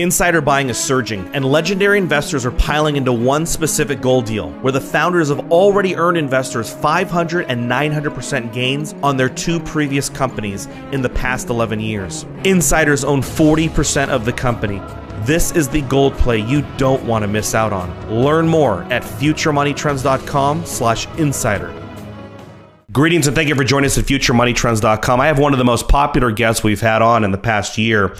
Insider buying is surging, and legendary investors are piling into one specific gold deal, where the founders have already earned investors 500 and 900% gains on their two previous companies in the past 11 years. Insiders own 40% of the company. This is the gold play you don't want to miss out on. Learn more at futuremoneytrends.com/insider. Greetings and thank you for joining us at futuremoneytrends.com. I have one of the most popular guests we've had on in the past year.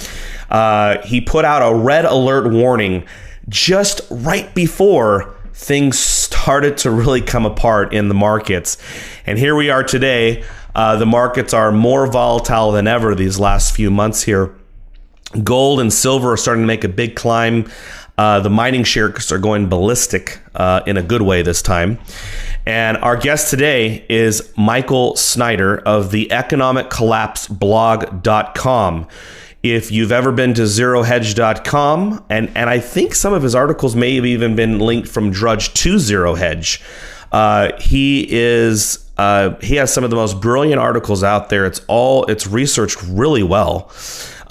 He put out a red alert warning just right before things started to really come apart in the markets. And here we are today. The markets are more volatile than ever these last few months here. Gold and silver are starting to make a big climb. The mining shares are going ballistic in a good way this time. And our guest today is Michael Snyder of the economiccollapseblog.com. If you've ever been to zerohedge.com, and I think some of his articles may have even been linked from Drudge to Zero Hedge, he has some of the most brilliant articles out there. It's researched really well.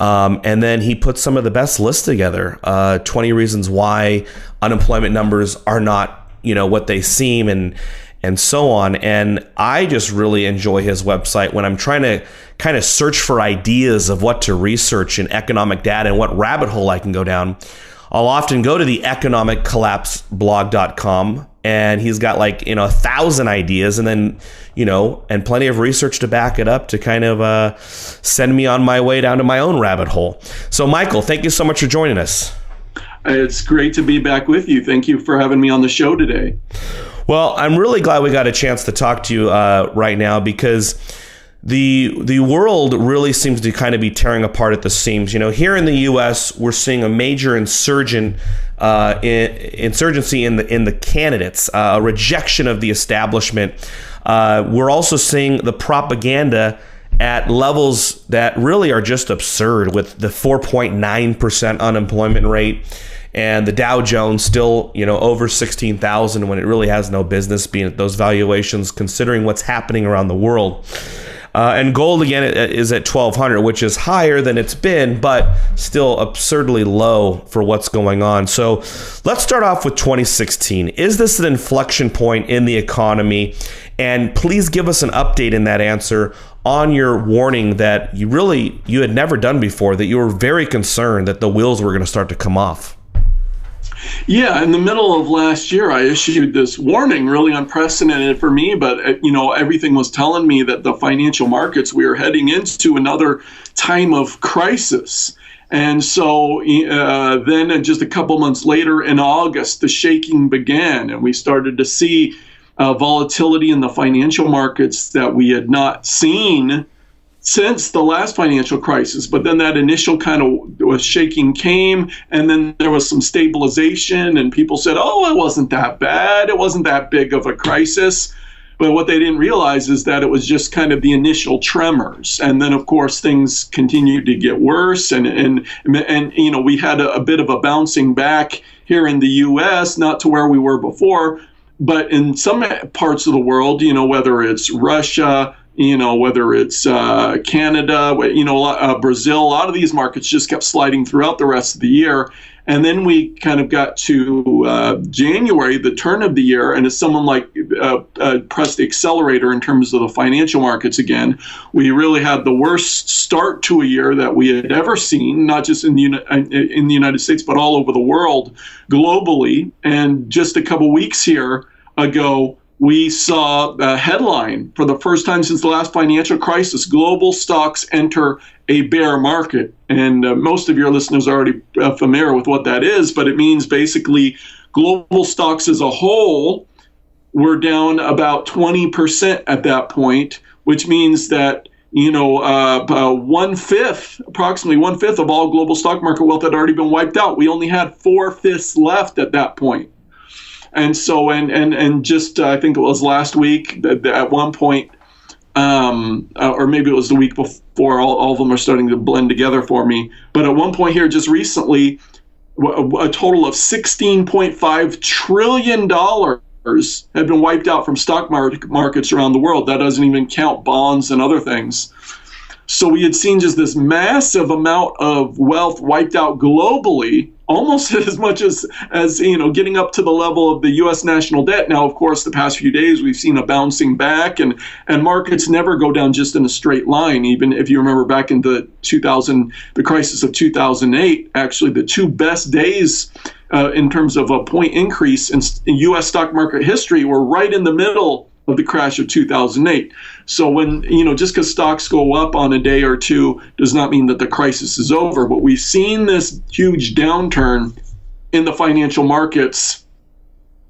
And then he put some of the best lists together, 20 reasons why unemployment numbers are not, what they seem and so on. And I just really enjoy his website when I'm trying to kind of search for ideas of what to research in economic data and what rabbit hole I can go down. I'll often go to the economiccollapseblog.com, and he's got 1,000 ideas and then, and plenty of research to back it up to kind of send me on my way down to my own rabbit hole. So Michael, thank you so much for joining us. It's great to be back with you. Thank you for having me on the show today. Well, I'm really glad we got a chance to talk to you right now, because the world really seems to kind of be tearing apart at the seams. Here in the U.S., we're seeing a major insurgency in the candidates, a rejection of the establishment. We're also seeing the propaganda at levels that really are just absurd, with the 4.9% unemployment rate and the Dow Jones still, over 16,000 when it really has no business being at those valuations, considering what's happening around the world. And gold, again, is at 1,200, which is higher than it's been, but still absurdly low for what's going on. So let's start off with 2016. Is this an inflection point in the economy? And please give us an update in that answer on your warning that you had never done before, that you were very concerned that the wheels were going to start to come off. Yeah, in the middle of last year, I issued this warning, really unprecedented for me, but everything was telling me that the financial markets, we were heading into another time of crisis. And so then just a couple months later in August, the shaking began, and we started to see volatility in the financial markets that we had not seen since the last financial crisis. But then that initial kind of shaking came, and then there was some stabilization, and people said, oh, it wasn't that bad. It wasn't that big of a crisis. But what they didn't realize is that it was just kind of the initial tremors. And then, of course, things continued to get worse. And we had a bit of a bouncing back here in the U.S., not to where we were before, but in some parts of the world, whether it's Russia, whether it's Canada, Brazil, a lot of these markets just kept sliding throughout the rest of the year. And then we kind of got to January, the turn of the year, and as someone pressed the accelerator in terms of the financial markets again, we really had the worst start to a year that we had ever seen, not just in the United States, but all over the world, globally. And just a couple weeks here ago, we saw a headline for the first time since the last financial crisis: global stocks enter a bear market. And most of your listeners are already familiar with what that is, but it means basically global stocks as a whole were down about 20% at that point, which means that approximately one fifth of all global stock market wealth had already been wiped out. We only had 4/5 left at that point. And so, and just I think it was last week that at one point, or maybe it was the week before, all of them are starting to blend together for me. But at one point here, just recently, a total of $16.5 trillion had been wiped out from stock markets around the world. That doesn't even count bonds and other things. So we had seen just this massive amount of wealth wiped out globally, almost as much as getting up to the level of the U.S. national debt. Now, of course, the past few days we've seen a bouncing back, and markets never go down just in a straight line. Even if you remember back in the crisis of 2008, actually the two best days in terms of a point increase in U.S. stock market history were right in the middle of the crash of 2008. So when, just because stocks go up on a day or two does not mean that the crisis is over. But we've seen this huge downturn in the financial markets,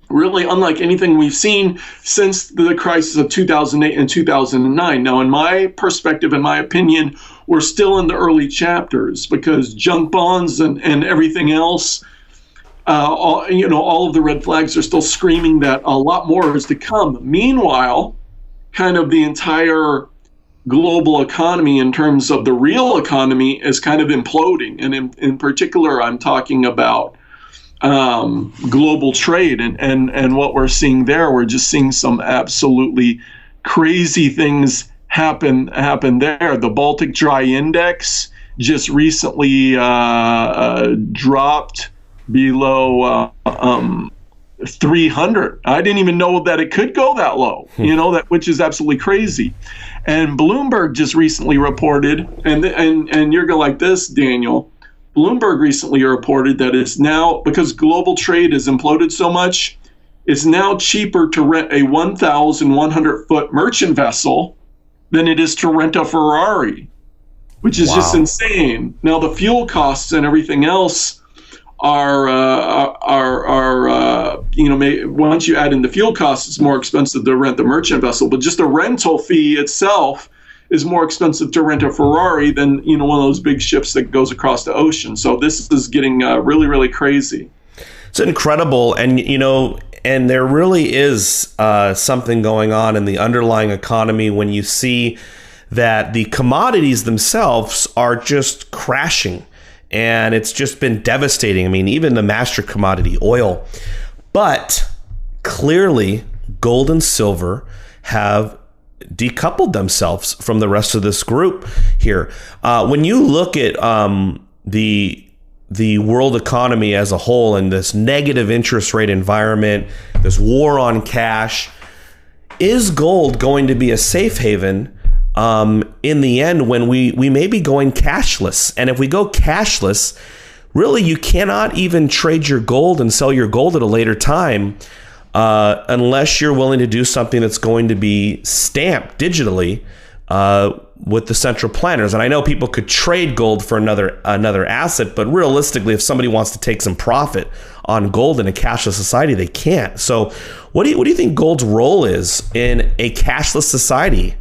really unlike anything we've seen since the crisis of 2008 and 2009. Now, in my perspective, in my opinion, we're still in the early chapters, because junk bonds and everything else, all of the red flags are still screaming that a lot more is to come. Meanwhile, kind of the entire global economy in terms of the real economy is kind of imploding. And in particular, I'm talking about global trade and what we're seeing there. We're just seeing some absolutely crazy things happen there. The Baltic Dry Index just recently dropped below 300. I didn't even know that it could go that low, which is absolutely crazy. And Bloomberg just recently reported, and you're going like this, Daniel. Bloomberg recently reported that it's now, because global trade has imploded so much, it's now cheaper to rent a 1,100-foot merchant vessel than it is to rent a Ferrari, which is just insane. Now, the fuel costs and everything else are once you add in the fuel costs, it's more expensive to rent the merchant vessel. But just the rental fee itself is more expensive to rent a Ferrari than one of those big ships that goes across the ocean. So this is getting really, really crazy. It's incredible, and and there really is something going on in the underlying economy when you see that the commodities themselves are just crashing. And it's just been devastating. I mean, even the master commodity, oil. But clearly, gold and silver have decoupled themselves from the rest of this group here. When you look at the world economy as a whole and this negative interest rate environment, this war on cash, is gold going to be a safe haven in the end when we may be going cashless? And if we go cashless, really you cannot even trade your gold and sell your gold at a later time unless you're willing to do something that's going to be stamped digitally with the central planners. And I know people could trade gold for another asset, but realistically, if somebody wants to take some profit on gold in a cashless society, they can't. So what do you think gold's role is in a cashless society?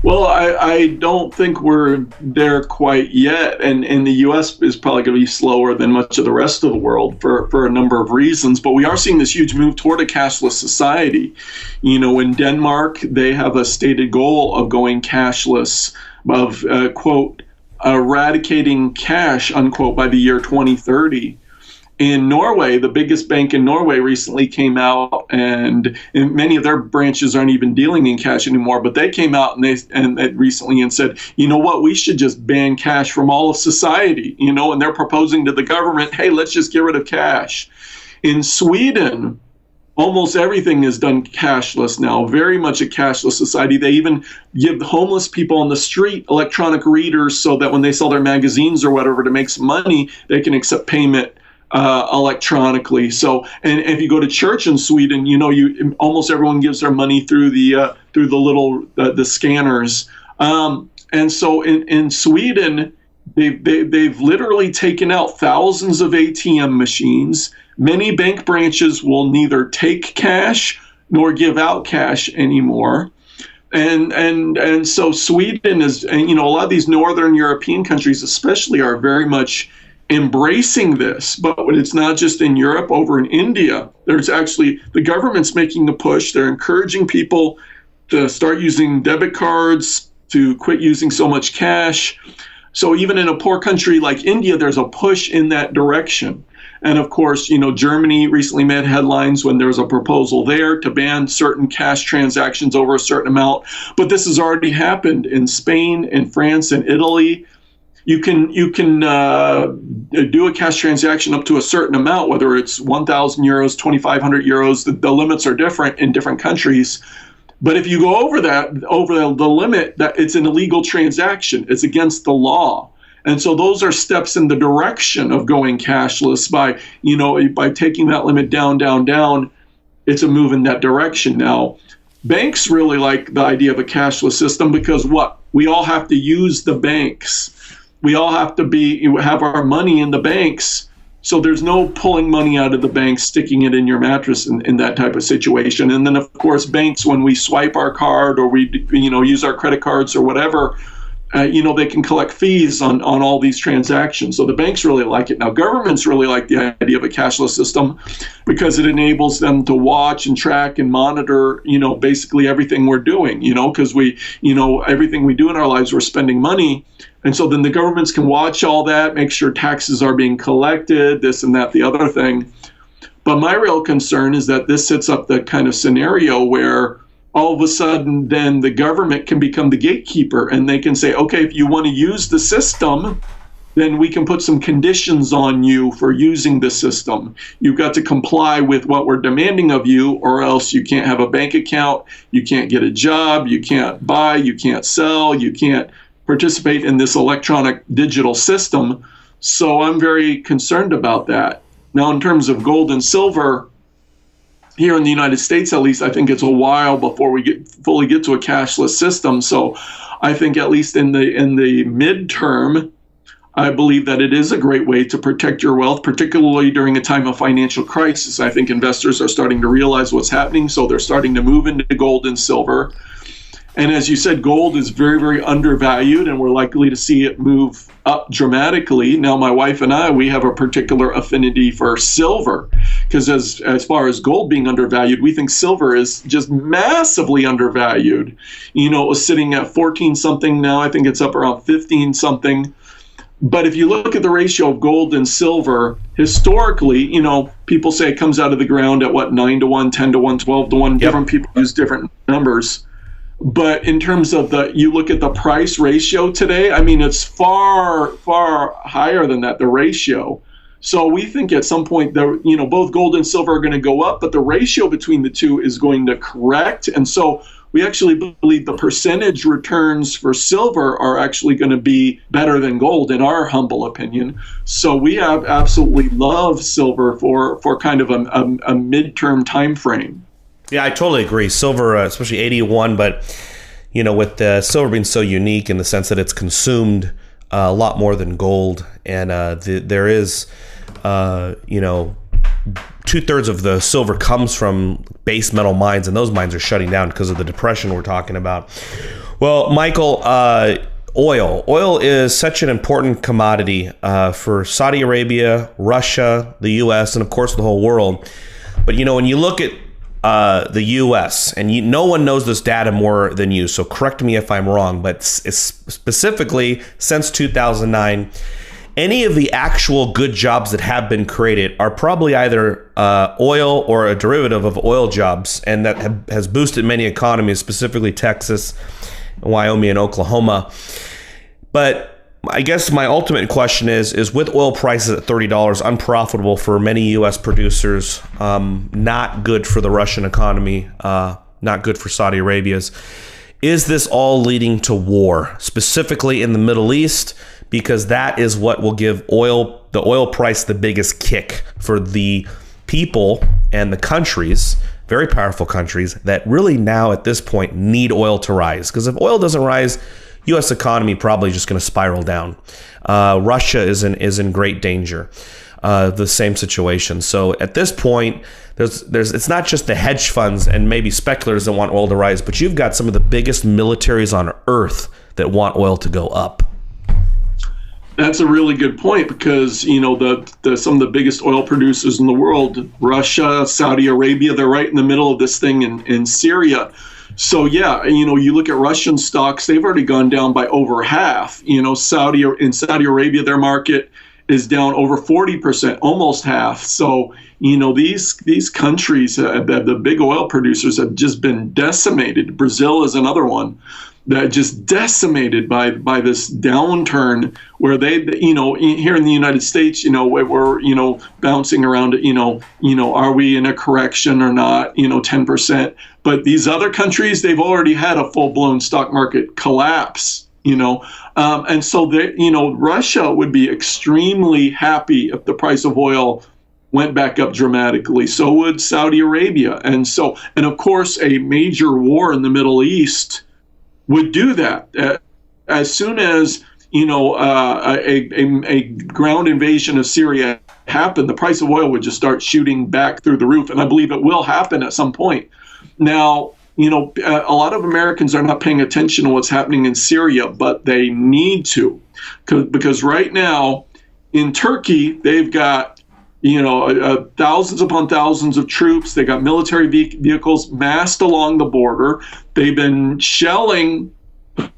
Well, I don't think we're there quite yet, and the U.S. is probably going to be slower than much of the rest of the world for a number of reasons. But we are seeing this huge move toward a cashless society. In Denmark, they have a stated goal of going cashless, of, quote, eradicating cash, unquote, by the year 2030. In Norway, the biggest bank in Norway recently came out, and many of their branches aren't even dealing in cash anymore, but they came out recently and said, you know what, we should just ban cash from all of society, and they're proposing to the government, hey, let's just get rid of cash. In Sweden, almost everything is done cashless now, very much a cashless society. They even give homeless people on the street electronic readers so that when they sell their magazines or whatever to make some money, they can accept payment electronically. So, and if you go to church in Sweden, almost everyone gives their money through the little the scanners. And so in Sweden, they've literally taken out thousands of ATM machines. Many bank branches will neither take cash nor give out cash anymore. And so Sweden is, and a lot of these northern European countries especially are very much embracing this. But it's not just in Europe, over in India, there's actually, the government's making a push. They're encouraging people to start using debit cards, to quit using so much cash. So even in a poor country like India, there's a push in that direction. And of course, Germany recently made headlines when there was a proposal there to ban certain cash transactions over a certain amount. But this has already happened in Spain, in France, and Italy. You can do a cash transaction up to a certain amount, whether it's 1,000 euros, 2,500 euros. The limits are different in different countries. But if you go over the limit, that it's an illegal transaction. It's against the law. And so those are steps in the direction of going cashless by taking that limit down. It's a move in that direction. Now, banks really like the idea of a cashless system because we all have to use the banks. We all have to have our money in the banks. So there's no pulling money out of the bank, sticking it in your mattress in that type of situation. And then, of course, banks, when we swipe our card or we use our credit cards or whatever, they can collect fees on all these transactions. So the banks really like it. Now, governments really like the idea of a cashless system because it enables them to watch and track and monitor, basically everything we're doing, because everything we do in our lives, we're spending money. And so then the governments can watch all that, make sure taxes are being collected, this and that, the other thing. But my real concern is that this sets up the kind of scenario where all of a sudden then the government can become the gatekeeper and they can say, okay, if you want to use the system, then we can put some conditions on you for using the system. You've got to comply with what we're demanding of you, or else you can't have a bank account, you can't get a job, you can't buy, you can't sell, you can't participate in this electronic digital system. So I'm very concerned about that. Now, in terms of gold and silver, here in the United States, at least, I think it's a while before we fully get to a cashless system. So I think at least in the midterm, I believe that it is a great way to protect your wealth, particularly during a time of financial crisis. I think investors are starting to realize what's happening, so they're starting to move into gold and silver. And as you said, gold is very, very undervalued, and we're likely to see it move up dramatically. Now, my wife and I, we have a particular affinity for silver, because as far as gold being undervalued, we think silver is just massively undervalued. It was sitting at 14-something now. I think it's up around 15-something. But if you look at the ratio of gold and silver, historically, people say it comes out of the ground at 9 to 1, 10 to 1, 12 to 1. Yep. Different people use different numbers. But in terms of you look at the price ratio today, I mean, it's far, far higher than that, the ratio. So we think at some point, both gold and silver are going to go up, but the ratio between the two is going to correct. And so we actually believe the percentage returns for silver are actually going to be better than gold, in our humble opinion. So we absolutely love silver for kind of a midterm time frame. Yeah, I totally agree. Silver, especially 81, but with the silver being so unique in the sense that it's consumed a lot more than gold, and there is, 2/3 of the silver comes from base metal mines, and those mines are shutting down because of the depression we're talking about. Well, Michael, oil. Oil is such an important commodity for Saudi Arabia, Russia, the U.S., and of course the whole world. But when you look at the U.S., and no one knows this data more than you, so correct me if I'm wrong, but specifically since 2009, any of the actual good jobs that have been created are probably either oil or a derivative of oil jobs, and that has boosted many economies, specifically Texas, Wyoming, and Oklahoma. But I guess my ultimate question is with oil prices at $30, unprofitable for many U.S. producers, not good for the Russian economy, not good for Saudi Arabia's. Is this all leading to war, specifically in the Middle East? Because that is what will give the oil price the biggest kick for the people and the countries, very powerful countries, that really now at this point need oil to rise. Because if oil doesn't rise, U.S. economy probably just going to spiral down. Russia is in great danger. The same situation. So at this point, it's not just the hedge funds and maybe speculators that want oil to rise, but you've got some of the biggest militaries on earth that want oil to go up. That's a really good point, because some of the biggest oil producers in the world, Russia, Saudi Arabia, they're right in the middle of this thing in Syria. So yeah, you look at Russian stocks, they've already gone down by over half. In Saudi Arabia, their market is down over 40%, almost half. So, these countries, the big oil producers, have just been decimated. Brazil is another one that just decimated by this downturn, where they, here in the United States, we're bouncing around, are we in a correction or not, 10%. But these other countries, they've already had a full-blown stock market collapse. And so Russia would be extremely happy if the price of oil went back up dramatically. So would Saudi Arabia. And of course, a major war in the Middle East would do that. As soon as a ground invasion of Syria happened, the price of oil would just start shooting back through the roof. And I believe it will happen at some point. Now, a lot of Americans are not paying attention to what's happening in Syria, but they need to, because right now in Turkey, they've got, thousands upon thousands of troops. They got military vehicles massed along the border. They've been shelling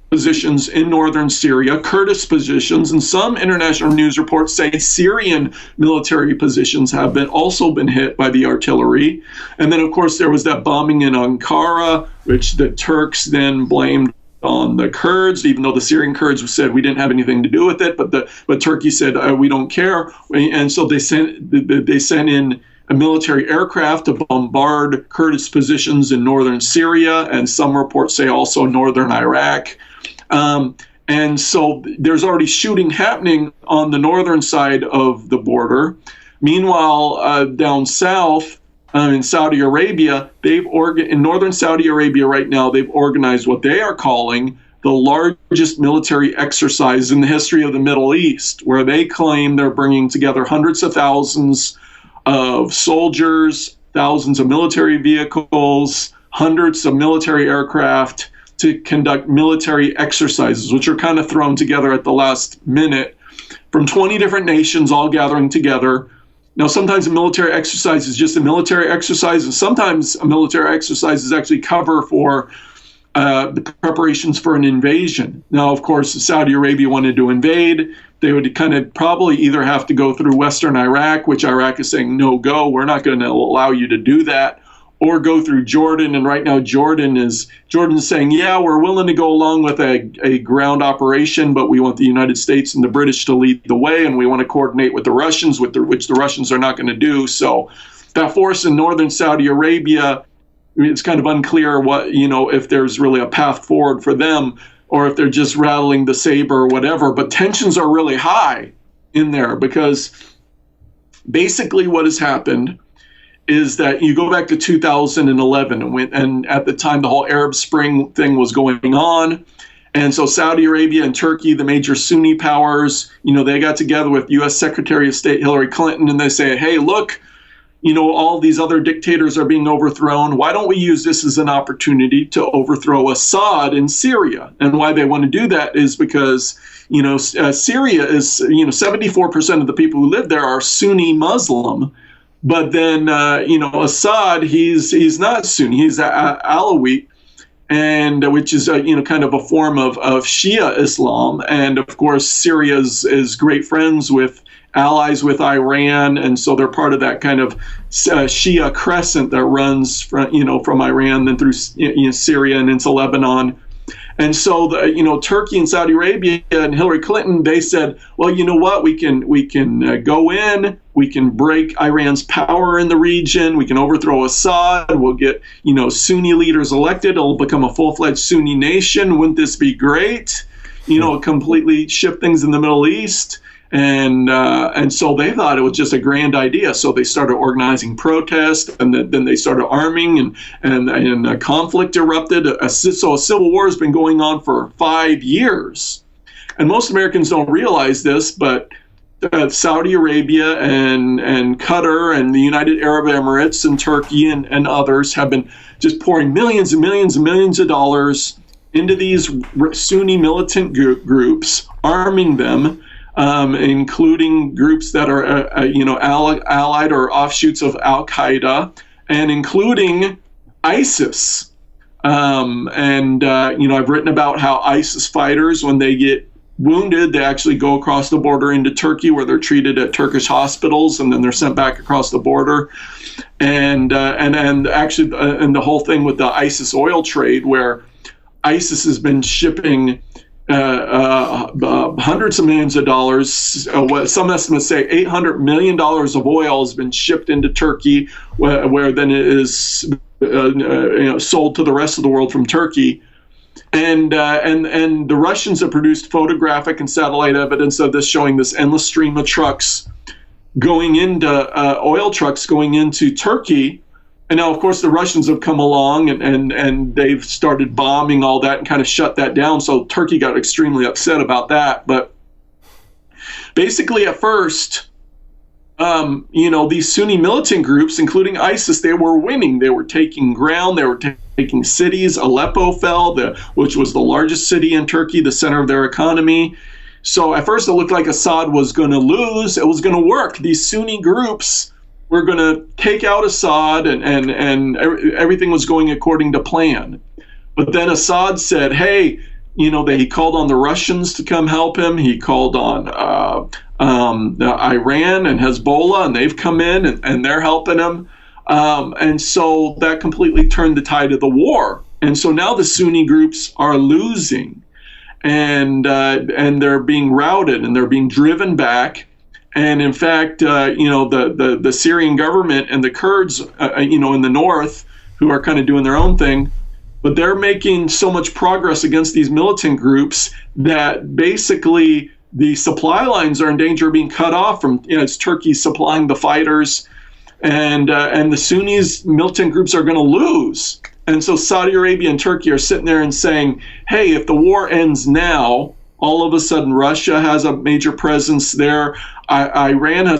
positions in northern Syria, Kurdish positions, and some international news reports say Syrian military positions have also been hit by the artillery. And then, of course, there was that bombing in Ankara, which the Turks then blamed on the Kurds, even though the Syrian Kurds said we didn't have anything to do with it. But Turkey said we don't care, and so they sent in a military aircraft to bombard Kurdish positions in northern Syria, and some reports say also northern Iraq. And so there's already shooting happening on the northern side of the border. Meanwhile, down south in Saudi Arabia, in northern Saudi Arabia right now, they've organized what they are calling the largest military exercise in the history of the Middle East, where they claim they're bringing together hundreds of thousands of soldiers, thousands of military vehicles, hundreds of military aircraft to conduct military exercises, which are kind of thrown together at the last minute from 20 different nations all gathering together. Now, sometimes a military exercise is just a military exercise, and sometimes a military exercise is actually cover for the preparations for an invasion. Now, of course, Saudi Arabia wanted to invade. They would kind of probably either have to go through Western Iraq, which Iraq is saying, no go, we're not going to allow you to do that, or go through Jordan. And right now Jordan is saying, yeah, we're willing to go along with a ground operation, but we want the United States and the British to lead the way, and we want to coordinate with the Russians, which the Russians are not going to do. So that force in northern Saudi Arabia, it's kind of unclear what, if there's really a path forward for them, or if they're just rattling the saber or whatever. But tensions are really high in there, because basically what has happened is that you go back to 2011, and at the time the whole Arab Spring thing was going on. And so Saudi Arabia and Turkey, the major Sunni powers, they got together with U.S. Secretary of State Hillary Clinton, and they say, hey, look, all these other dictators are being overthrown. Why don't we use this as an opportunity to overthrow Assad in Syria? And why they want to do that is because, Syria is, 74% of the people who live there are Sunni Muslim. But then, Assad, he's not Sunni, he's Alawite, and which is, kind of a form of Shia Islam. And of course, Syria is great friends with allies with Iran, and so they're part of that kind of Shia crescent that runs from Iran then through Syria and into Lebanon. And so Turkey and Saudi Arabia and Hillary Clinton, they said, well, you know what, we can go in, we can break Iran's power in the region, we can overthrow Assad, we'll get Sunni leaders elected, it'll become a full-fledged Sunni nation. Wouldn't this be great? Completely shift things in the Middle East. And so they thought it was just a grand idea. So they started organizing protests, and then they started arming, and a conflict erupted. So a civil war has been going on for 5 years. And most Americans don't realize this, but Saudi Arabia and Qatar and the United Arab Emirates and Turkey and others have been just pouring millions and millions and millions of dollars into these Sunni militant groups, arming them, including groups that are, allied or offshoots of Al-Qaeda, and including ISIS. I've written about how ISIS fighters, when they get wounded, they actually go across the border into Turkey, where they're treated at Turkish hospitals, and then they're sent back across the border. And actually, the whole thing with the ISIS oil trade, where ISIS has been shipping hundreds of millions of dollars. Some estimates say $800 million of oil has been shipped into Turkey, where then it is sold to the rest of the world from Turkey. And the Russians have produced photographic and satellite evidence of this, showing this endless stream of trucks going into oil trucks going into Turkey. And now, of course, the Russians have come along and they've started bombing all that and kind of shut that down. So Turkey got extremely upset about that. But basically, at first, these Sunni militant groups, including ISIS, they were winning. They were taking ground. They were taking cities. Aleppo fell, which was the largest city in Turkey, the center of their economy. So at first, it looked like Assad was going to lose. It was going to work. These Sunni groups were going to take out Assad, and everything was going according to plan. But then Assad said, hey, he called on the Russians to come help him. He called on Iran and Hezbollah, and they've come in and they're helping him. And so that completely turned the tide of the war. And so now the Sunni groups are losing, and they're being routed and they're being driven back. And in fact, the Syrian government and the Kurds, in the north, who are kind of doing their own thing, but they're making so much progress against these militant groups that basically the supply lines are in danger of being cut off from, it's Turkey supplying the fighters, and the Sunnis militant groups are going to lose. And so Saudi Arabia and Turkey are sitting there and saying, hey, if the war ends now, all of a sudden Russia has a major presence there. Iran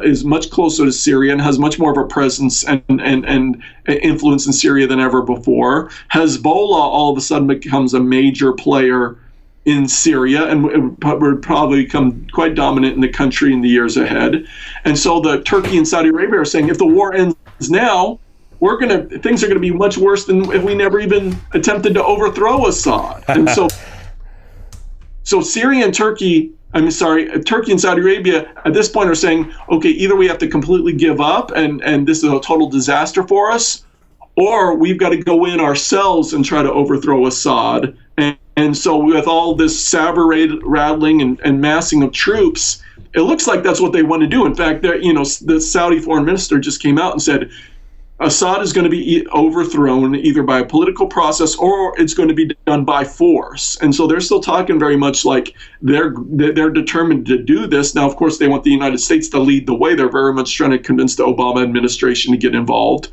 is much closer to Syria and has much more of a presence and influence in Syria than ever before. Hezbollah all of a sudden becomes a major player in Syria and would probably become quite dominant in the country in the years ahead. And so the Turkey and Saudi Arabia are saying, if the war ends now, things are going to be much worse than if we never even attempted to overthrow Assad. And so Syria and Turkey and Saudi Arabia at this point are saying, okay, either we have to completely give up and this is a total disaster for us, or we've got to go in ourselves and try to overthrow Assad. And so with all this saber rattling and massing of troops, it looks like that's what they want to do. In fact, the Saudi foreign minister just came out and said, Assad is going to be overthrown either by a political process or it's going to be done by force. And so they're still talking very much like they're determined to do this. Now, of course, they want the United States to lead the way. They're very much trying to convince the Obama administration to get involved.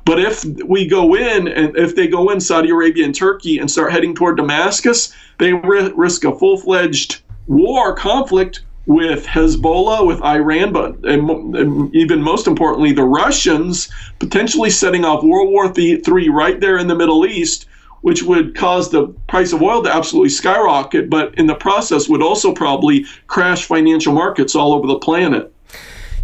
But if they go in, Saudi Arabia and Turkey, and start heading toward Damascus, they risk a full-fledged conflict with Hezbollah, with Iran, but and even most importantly, the Russians, potentially setting off World War III right there in the Middle East, which would cause the price of oil to absolutely skyrocket, but in the process would also probably crash financial markets all over the planet.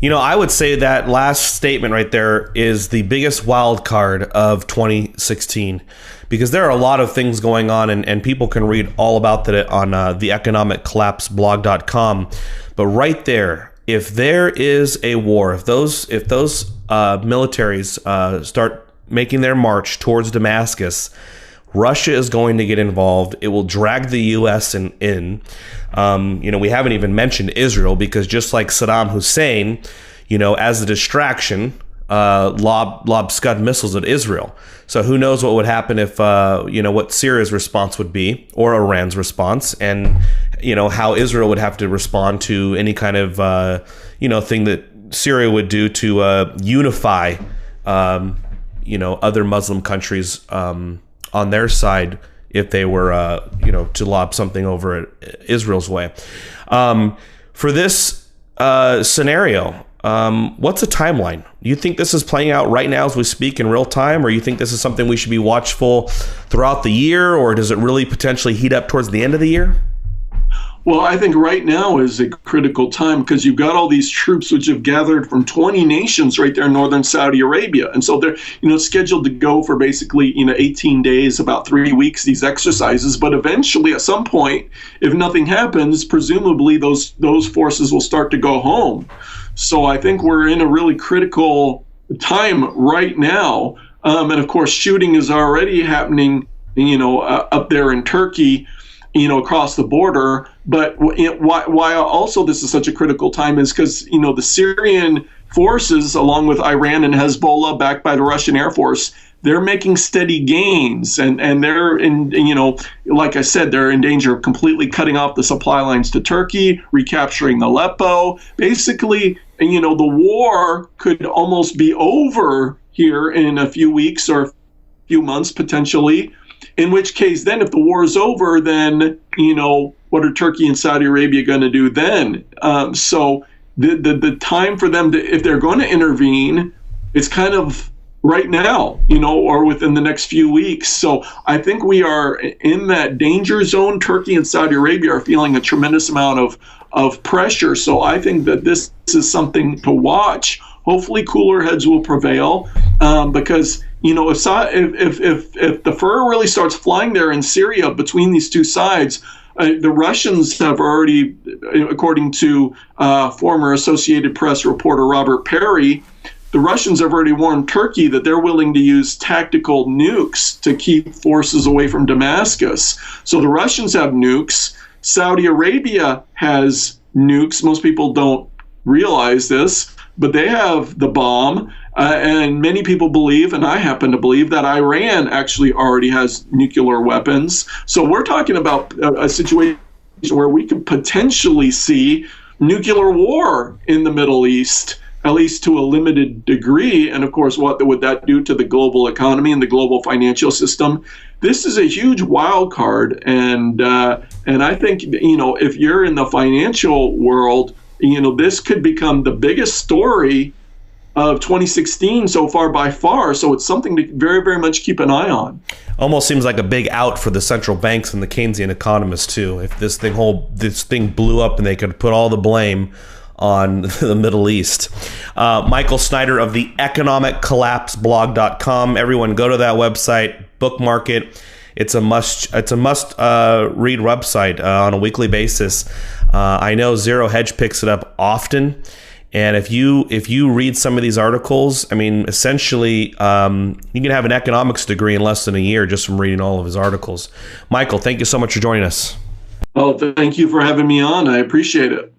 I would say that last statement right there is the biggest wild card of 2016, because there are a lot of things going on, and people can read all about that on the economiccollapseblog.com. But right there, if there is a war, if those militaries start making their march towards Damascus, Russia is going to get involved. It will drag the U.S. in. We haven't even mentioned Israel, because just like Saddam Hussein, as a distraction, lob Scud missiles at Israel. So who knows what would happen if, what Syria's response would be, or Iran's response, and, how Israel would have to respond to any kind of, thing that Syria would do to unify, other Muslim countries on their side if they were, to lob something over at Israel's way. For this scenario, what's a timeline? Do you think this is playing out right now as we speak in real time, or you think this is something we should be watchful throughout the year, or does it really potentially heat up towards the end of the year? Well, I think right now is a critical time because you've got all these troops which have gathered from 20 nations right there in northern Saudi Arabia. And so they're, scheduled to go for basically, 18 days, about 3 weeks, these exercises. But eventually, at some point, if nothing happens, presumably those forces will start to go home. So I think we're in a really critical time right now. And of course, shooting is already happening, up there in Turkey, across the border. But why also this is such a critical time is because, the Syrian forces, along with Iran and Hezbollah, backed by the Russian Air Force, they're making steady gains. And they're in, like I said, they're in danger of completely cutting off the supply lines to Turkey, recapturing Aleppo. Basically, the war could almost be over here in a few weeks or a few months, potentially. In which case, then, if the war is over, then, what are Turkey and Saudi Arabia going to do then? So the time for them to, if they're going to intervene, it's kind of right now, or within the next few weeks. So I think we are in that danger zone. Turkey and Saudi Arabia are feeling a tremendous amount of pressure. So I think that this is something to watch. Hopefully cooler heads will prevail because, if the fur really starts flying there in Syria between these two sides, the Russians have already, according to former Associated Press reporter Robert Perry, the Russians have already warned Turkey that they're willing to use tactical nukes to keep forces away from Damascus. So the Russians have nukes. Saudi Arabia has nukes. Most people don't realize this, but they have the bomb. And many people believe, and I happen to believe, that Iran actually already has nuclear weapons. So we're talking about a situation where we could potentially see nuclear war in the Middle East, at least to a limited degree. And of course, what would that do to the global economy and the global financial system? This is a huge wild card. And I think, if you're in the financial world, this could become the biggest story of 2016 so far by far. So it's something to very, very much keep an eye on. Almost seems like a big out for the central banks and the Keynesian economists too. If this thing blew up and they could put all the blame on the Middle East. Michael Snyder of the economiccollapseblog.com. Everyone go to that website, bookmark it. It's a must read website on a weekly basis. I know Zero Hedge picks it up often. And if you read some of these articles, I mean, essentially, you can have an economics degree in less than a year just from reading all of his articles. Michael, thank you so much for joining us. Oh, thank you for having me on. I appreciate it.